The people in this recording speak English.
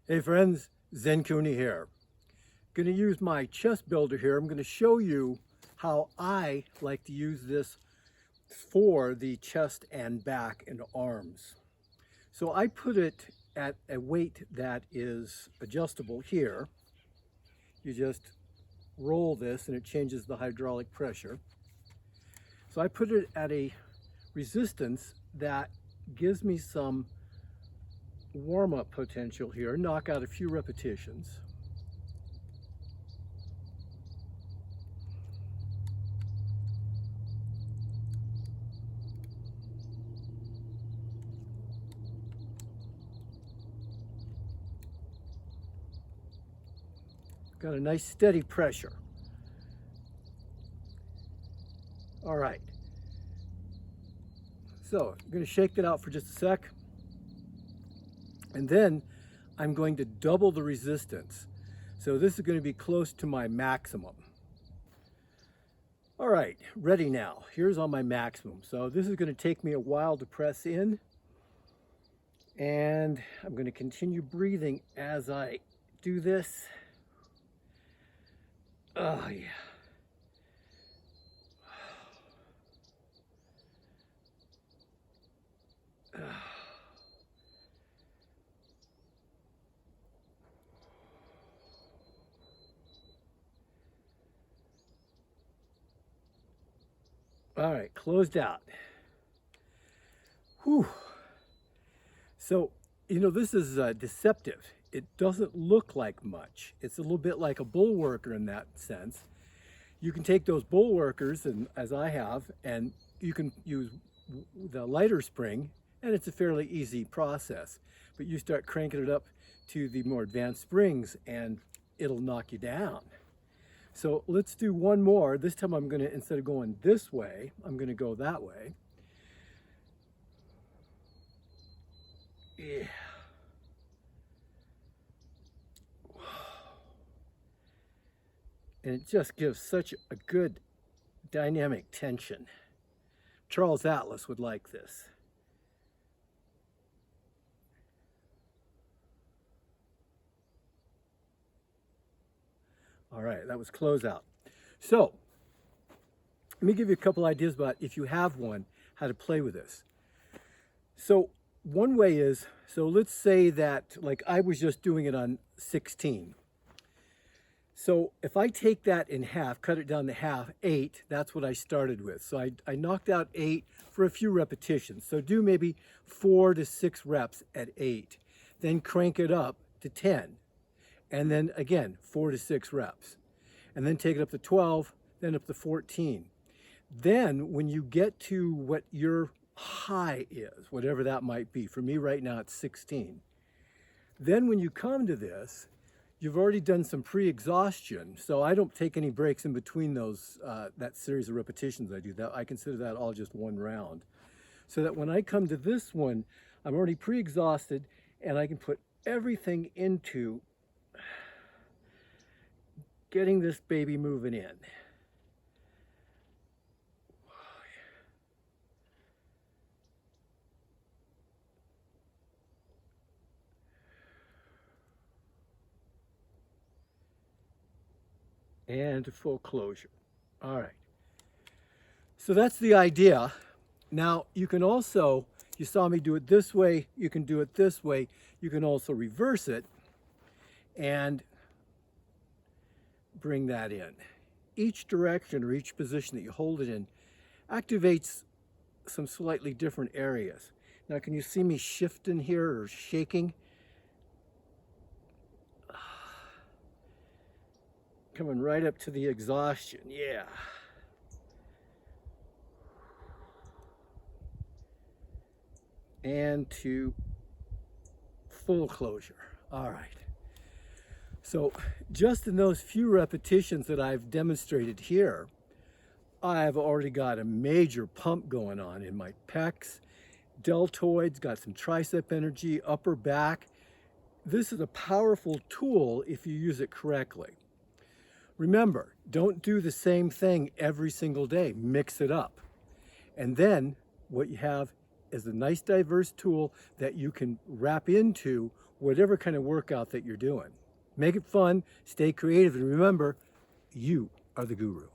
Hey friends, Zen Kuni here. Going to use my chest builder here. I'm going to show you how I like to use this for the chest and back and arms. So I put it at a weight that is adjustable here. You just roll this and it changes the hydraulic pressure. So I put it at a resistance that gives me some warm-up potential here, knock out a few repetitions. Got a nice steady pressure. All right. So I'm going to shake that out for just a sec. And then I'm going to double the resistance. So this is going to be close to my maximum. All right, ready now. Here's on my maximum. So this is going to take me a while to press in. And I'm going to continue breathing as I do this. Oh, yeah. All right, closed out. Whew. So, this is deceptive. It doesn't look like much. It's a little bit like a bullworker in that sense. You can take those bullworkers, and as I have, and you can use the lighter spring, and it's a fairly easy process. But you start cranking it up to the more advanced springs, and it'll knock you down. So let's do one more. This time I'm going to, instead of going this way, I'm going to go that way. Yeah. And it just gives such a good dynamic tension. Charles Atlas would like this. All right, that was closeout. So, let me give you a couple ideas about, if you have one, how to play with this. So, one way is, so let's say that, like I was just doing it on 16. So if I take that in half, cut it down to half, 8, that's what I started with. So I knocked out 8 for a few repetitions. So do maybe 4 to 6 reps at 8. Then crank it up to 10. And then again, 4 to 6 reps. And then take it up to 12, then up to 14. Then when you get to what your high is, whatever that might be, for me right now it's 16. Then when you come to this, you've already done some pre-exhaustion, so I don't take any breaks in between those, that series of repetitions I do. That I consider that all just one round. So that when I come to this one, I'm already pre-exhausted and I can put everything into getting this baby moving in. And to full closure. All right. So that's the idea. Now you can also, you saw me do it this way, you can do it this way, you can also reverse it and bring that in. Each direction or each position that you hold it in activates some slightly different areas. Now can you see me shifting here or shaking? Coming right up to the exhaustion, yeah. And to full closure. All right. So just in those few repetitions that I've demonstrated here, I've already got a major pump going on in my pecs, deltoids, got some tricep energy, upper back. This is a powerful tool if you use it correctly. Remember, don't do the same thing every single day. Mix it up. And then what you have is a nice diverse tool that you can wrap into whatever kind of workout that you're doing. Make it fun, stay creative, and remember, you are the guru.